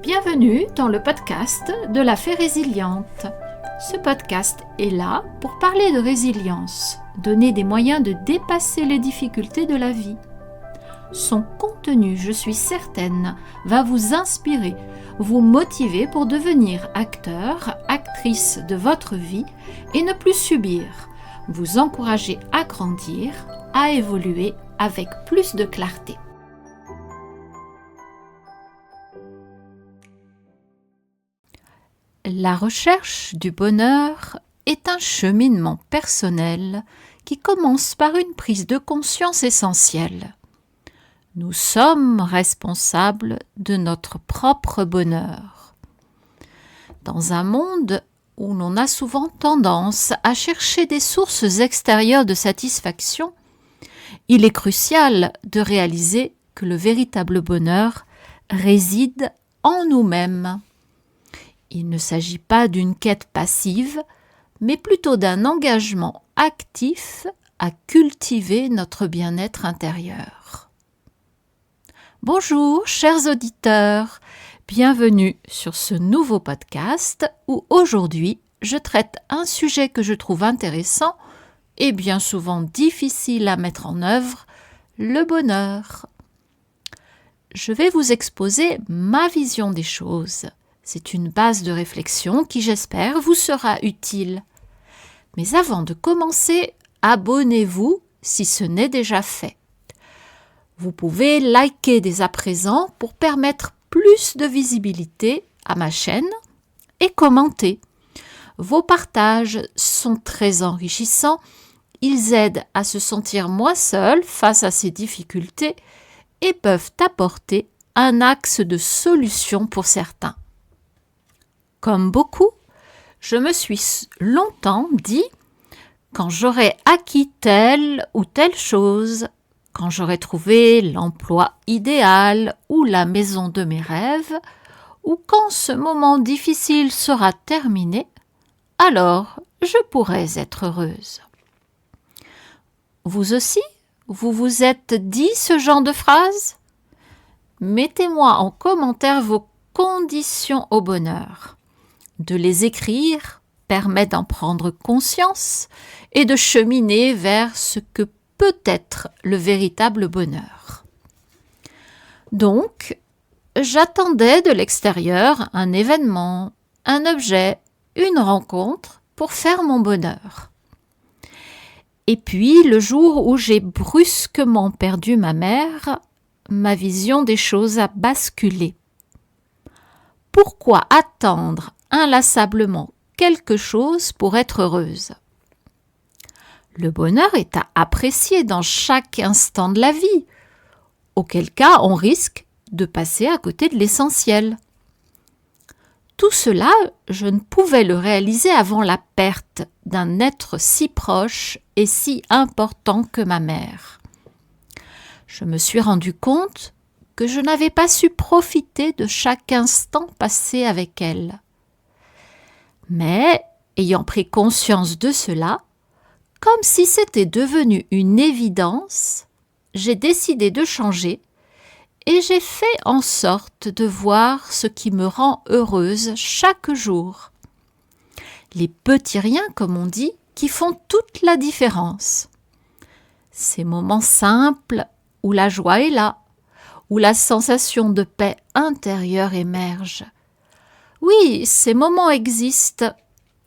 Bienvenue dans le podcast de la Fée Résiliente. Ce podcast est là pour parler de résilience, donner des moyens de dépasser les difficultés de la vie. Son contenu, je suis certaine, va vous inspirer, vous motiver pour devenir acteur, actrice de votre vie et ne plus subir, vous encourager à grandir, à évoluer avec plus de clarté. La recherche du bonheur est un cheminement personnel qui commence par une prise de conscience essentielle. Nous sommes responsables de notre propre bonheur. Dans un monde où l'on a souvent tendance à chercher des sources extérieures de satisfaction, il est crucial de réaliser que le véritable bonheur réside en nous-mêmes. Il ne s'agit pas d'une quête passive, mais plutôt d'un engagement actif à cultiver notre bien-être intérieur. Bonjour, chers auditeurs, bienvenue sur ce nouveau podcast où aujourd'hui je traite un sujet que je trouve intéressant et bien souvent difficile à mettre en œuvre, le bonheur. Je vais vous exposer ma vision des choses. C'est une base de réflexion qui, j'espère, vous sera utile. Mais avant de commencer, abonnez-vous si ce n'est déjà fait. Vous pouvez liker dès à présent pour permettre plus de visibilité à ma chaîne et commenter. Vos partages sont très enrichissants. Ils aident à se sentir moins seul face à ces difficultés et peuvent apporter un axe de solution pour certains. Comme beaucoup, je me suis longtemps dit « quand j'aurai acquis telle ou telle chose, quand j'aurai trouvé l'emploi idéal ou la maison de mes rêves, ou quand ce moment difficile sera terminé, alors je pourrai être heureuse. » Vous aussi, vous vous êtes dit ce genre de phrase ? Mettez-moi en commentaire vos conditions au bonheur. De les écrire permet d'en prendre conscience et de cheminer vers ce que peut être le véritable bonheur. Donc, j'attendais de l'extérieur un événement, un objet, une rencontre pour faire mon bonheur. Et puis, le jour où j'ai brusquement perdu ma mère, ma vision des choses a basculé. Pourquoi attendre inlassablement quelque chose pour être heureuse? Le bonheur est à apprécier dans chaque instant de la vie, auquel cas on risque de passer à côté de l'essentiel. Tout cela, je ne pouvais le réaliser avant la perte d'un être si proche et si important que ma mère. Je me suis rendu compte que je n'avais pas su profiter de chaque instant passé avec elle. Mais, ayant pris conscience de cela, comme si c'était devenu une évidence, j'ai décidé de changer et j'ai fait en sorte de voir ce qui me rend heureuse chaque jour. Les petits riens, comme on dit, qui font toute la différence. Ces moments simples où la joie est là, où la sensation de paix intérieure émerge. Oui, ces moments existent.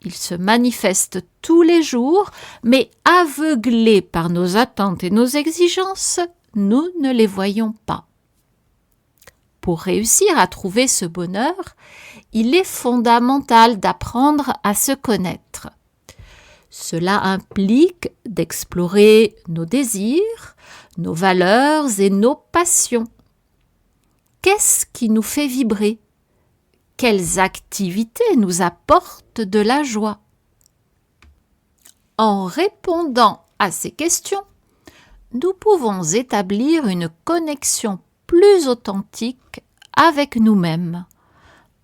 Ils se manifestent tous les jours, mais aveuglés par nos attentes et nos exigences, nous ne les voyons pas. Pour réussir à trouver ce bonheur, il est fondamental d'apprendre à se connaître. Cela implique d'explorer nos désirs, nos valeurs et nos passions. Qu'est-ce qui nous fait vibrer ? Quelles activités nous apportent de la joie? En répondant à ces questions, nous pouvons établir une connexion plus authentique avec nous-mêmes,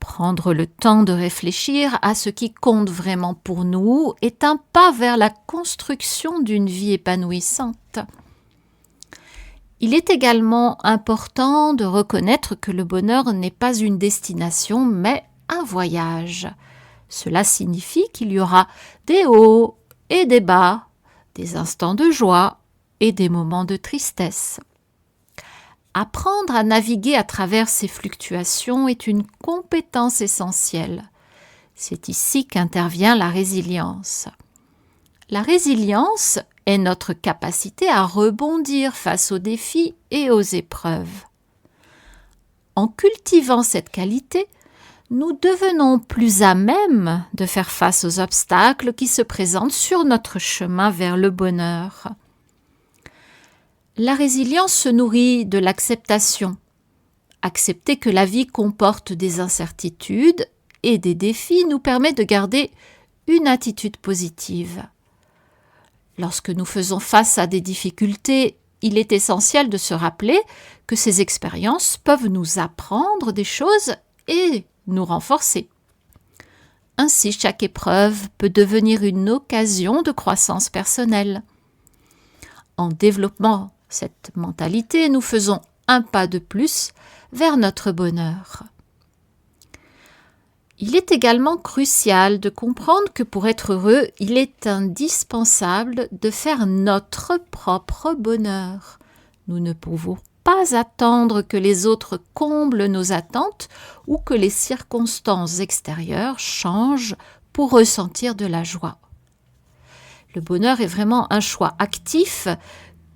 prendre le temps de réfléchir à ce qui compte vraiment pour nous est un pas vers la construction d'une vie épanouissante. Il est également important de reconnaître que le bonheur n'est pas une destination, mais un voyage. Cela signifie qu'il y aura des hauts et des bas, des instants de joie et des moments de tristesse. Apprendre à naviguer à travers ces fluctuations est une compétence essentielle. C'est ici qu'intervient la résilience. La résilience est notre capacité à rebondir face aux défis et aux épreuves. En cultivant cette qualité, nous devenons plus à même de faire face aux obstacles qui se présentent sur notre chemin vers le bonheur. La résilience se nourrit de l'acceptation. Accepter que la vie comporte des incertitudes et des défis nous permet de garder une attitude positive. Lorsque nous faisons face à des difficultés, il est essentiel de se rappeler que ces expériences peuvent nous apprendre des choses et nous renforcer. Ainsi, chaque épreuve peut devenir une occasion de croissance personnelle. En développant cette mentalité, nous faisons un pas de plus vers notre bonheur. Il est également crucial de comprendre que pour être heureux, il est indispensable de faire notre propre bonheur. Nous ne pouvons pas attendre que les autres comblent nos attentes ou que les circonstances extérieures changent pour ressentir de la joie. Le bonheur est vraiment un choix actif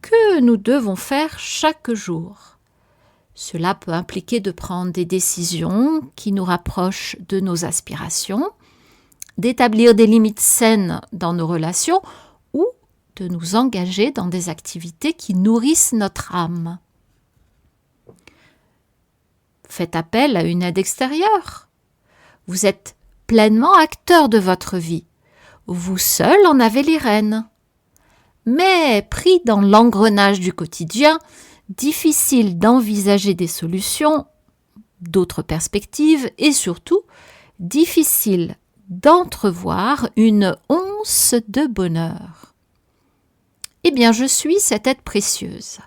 que nous devons faire chaque jour. Cela peut impliquer de prendre des décisions qui nous rapprochent de nos aspirations, d'établir des limites saines dans nos relations ou de nous engager dans des activités qui nourrissent notre âme. Faites appel à une aide extérieure. Vous êtes pleinement acteur de votre vie. Vous seul en avez les rênes. Mais pris dans l'engrenage du quotidien, difficile d'envisager des solutions, d'autres perspectives et surtout difficile d'entrevoir une once de bonheur. Eh bien, je suis cette aide précieuse.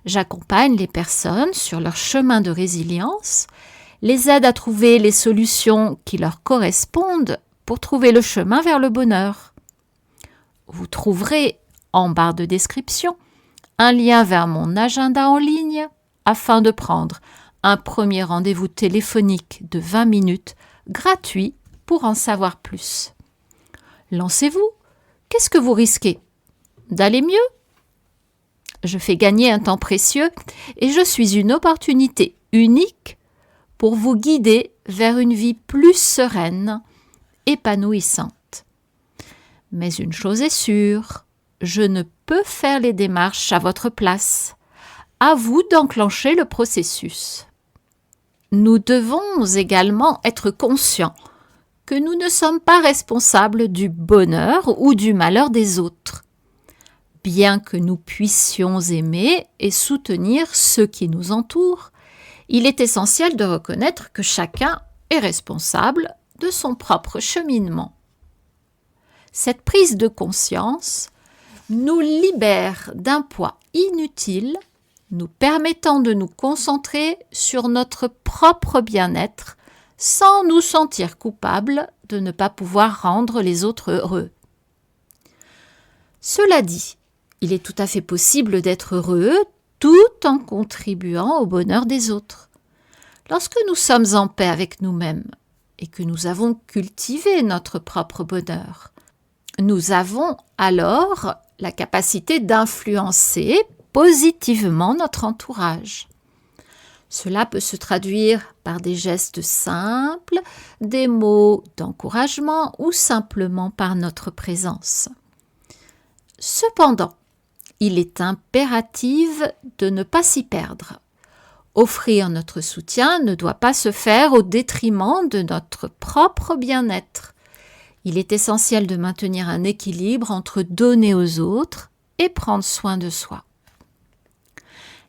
J'accompagne les personnes sur leur chemin de résilience, les aide à trouver les solutions qui leur correspondent pour trouver le chemin vers le bonheur. Vous trouverez en barre de description un lien vers mon agenda en ligne afin de prendre un premier rendez-vous téléphonique de 20 minutes gratuit pour en savoir plus. Lancez-vous. Qu'est-ce que vous risquez? D'aller mieux? Je fais gagner un temps précieux et je suis une opportunité unique pour vous guider vers une vie plus sereine, épanouissante. Mais une chose est sûre, je ne peux faire les démarches à votre place. À vous d'enclencher le processus. Nous devons également être conscients que nous ne sommes pas responsables du bonheur ou du malheur des autres. Bien que nous puissions aimer et soutenir ceux qui nous entourent, il est essentiel de reconnaître que chacun est responsable de son propre cheminement. Cette prise de conscience nous libère d'un poids inutile, nous permettant de nous concentrer sur notre propre bien-être sans nous sentir coupables de ne pas pouvoir rendre les autres heureux. Cela dit, il est tout à fait possible d'être heureux tout en contribuant au bonheur des autres. Lorsque nous sommes en paix avec nous-mêmes et que nous avons cultivé notre propre bonheur, nous avons alors la capacité d'influencer positivement notre entourage. Cela peut se traduire par des gestes simples, des mots d'encouragement ou simplement par notre présence. Cependant, il est impératif de ne pas s'y perdre. Offrir notre soutien ne doit pas se faire au détriment de notre propre bien-être. Il est essentiel de maintenir un équilibre entre donner aux autres et prendre soin de soi.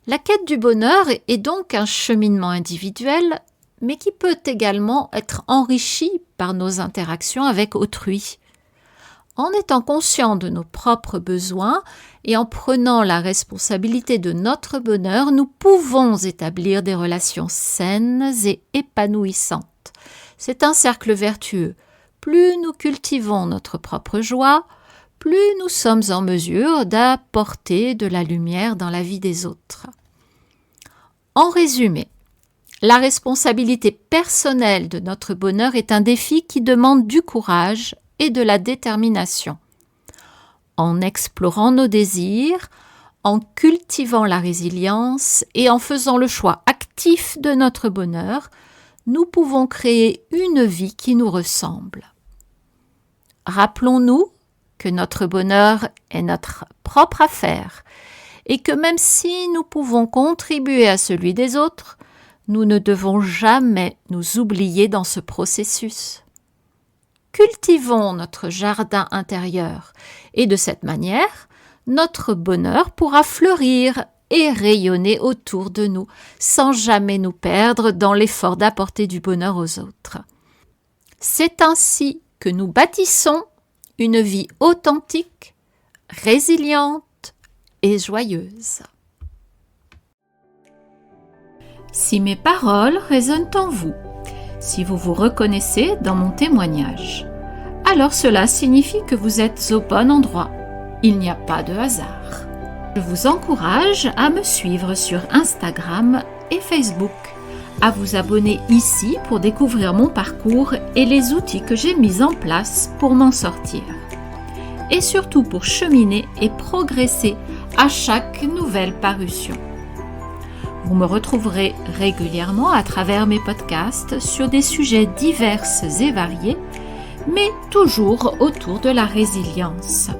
La quête du bonheur est donc un cheminement individuel, mais qui peut également être enrichi par nos interactions avec autrui. En étant conscient de nos propres besoins et en prenant la responsabilité de notre bonheur, nous pouvons établir des relations saines et épanouissantes. C'est un cercle vertueux. Plus nous cultivons notre propre joie, plus nous sommes en mesure d'apporter de la lumière dans la vie des autres. En résumé, la responsabilité personnelle de notre bonheur est un défi qui demande du courage et de la détermination. En explorant nos désirs, en cultivant la résilience et en faisant le choix actif de notre bonheur, nous pouvons créer une vie qui nous ressemble. Rappelons-nous que notre bonheur est notre propre affaire et que même si nous pouvons contribuer à celui des autres, nous ne devons jamais nous oublier dans ce processus. Cultivons notre jardin intérieur et de cette manière, notre bonheur pourra fleurir et rayonner autour de nous sans jamais nous perdre dans l'effort d'apporter du bonheur aux autres. C'est ainsi que nous bâtissons une vie authentique, résiliente et joyeuse. Si mes paroles résonnent en vous, si vous vous reconnaissez dans mon témoignage, alors cela signifie que vous êtes au bon endroit. Il n'y a pas de hasard. Je vous encourage à me suivre sur Instagram et Facebook, à vous abonner ici pour découvrir mon parcours et les outils que j'ai mis en place pour m'en sortir. Et surtout pour cheminer et progresser à chaque nouvelle parution. Vous me retrouverez régulièrement à travers mes podcasts sur des sujets divers et variés, mais toujours autour de la résilience.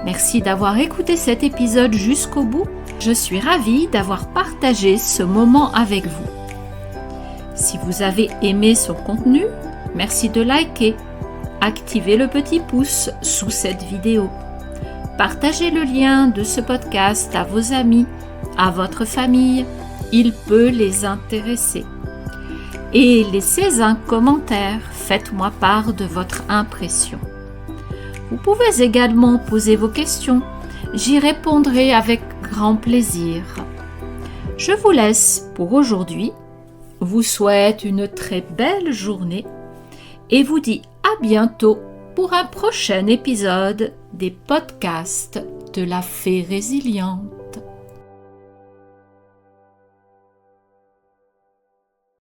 Merci d'avoir écouté cet épisode jusqu'au bout. Je suis ravie d'avoir partagé ce moment avec vous. Si vous avez aimé son contenu, merci de liker, activez le petit pouce sous cette vidéo. Partagez le lien de ce podcast à vos amis, à votre famille, il peut les intéresser. Et laissez un commentaire, faites-moi part de votre impression. Vous pouvez également poser vos questions, j'y répondrai avec grand plaisir. Je vous laisse pour aujourd'hui, vous souhaite une très belle journée et vous dis à bientôt pour un prochain épisode des podcasts de la Fée Résiliente.